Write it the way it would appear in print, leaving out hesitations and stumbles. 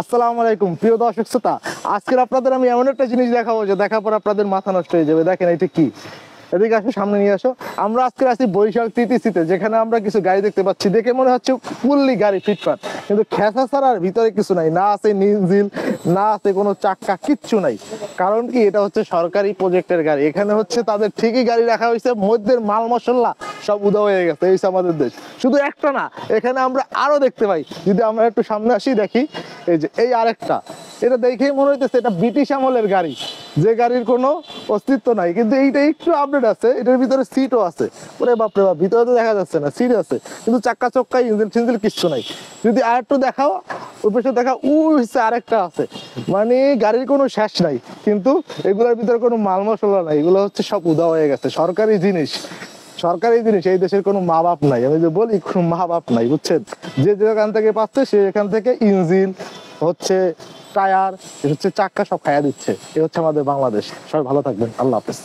আসসালামু আলাইকুম প্রিয় দর্শক শ্রোতা, আজকের আপনাদের আমি এমন একটা জিনিস দেখাবো যে দেখার পর আপনাদের মাথা নষ্ট হয়ে যাবে। দেখেন এটা কি, এদিকে আসো, সামনে নিয়ে আসো। আমরা আজকে আছি বরিশাল টিটিসিতে, যেখানে আমরা কিছু গাড়ি দেখতে পাচ্ছি। দেখে মনে হচ্ছে ফুললি গাড়ি ফিটফাট, কিন্তু খেসা ছাড়ার ভিতরে কিছু নাই, না আছে ইঞ্জিন, না আছে কোনো চাক্কা, কিচ্ছু নাই। কারণ কি, এটা হচ্ছে সরকারি প্রজেক্টের গাড়ি। এখানে হচ্ছে তাদের ঠিকই গাড়ি রাখা হয়েছে, মধ্যের মাল মশলা সব উদা হয়ে গেছে। এই হচ্ছে আমাদের দেশ। শুধু একটা না, এখানে আমরা আরো দেখতে পাই। যদি আমরা একটু সামনে আসি, দেখি এই যে এই আরেকটা, এটা দেখেই মনে হইতেছে এটা ব্রিটিশ আমলের গাড়ি, যে গাড়ির কোনো অস্তিত্ব নাই। কিন্তু এইটা একটু আপডেট আছে, এটার ভিতরে সিটও আছে। ওরে বাপরে বাপ, ভিতরে তো দেখা যাচ্ছে না, সিট আছে কিন্তু চাক্কা চক্কা ইঞ্জিন ফিঞ্জিন কিচ্ছু নাই। যদি আর একটু দেখাও, ওই পাশে দেখা, হচ্ছে আরেকটা আছে। মানে গাড়ির কোনো শেষ নাই, কিন্তু এগুলোর ভিতরে কোনো মাল মশলা নাই। এগুলো হচ্ছে সব উদা হয়ে গেছে। সরকারি জিনিস, সরকারি জিনিস, এই দেশের কোনো মা বাপ নাই। আমি যে বলি, কোনো মা বাপ নাই, বুঝছেন? যে যেখান থেকে পাচ্ছে সে এখান থেকে ইঞ্জিন হচ্ছে, টায়ার হচ্ছে, চাক্কা সব খাইয়া দিচ্ছে। এ হচ্ছে আমাদের বাংলাদেশ। সবাই ভালো থাকবেন, আল্লাহ হাফেজ।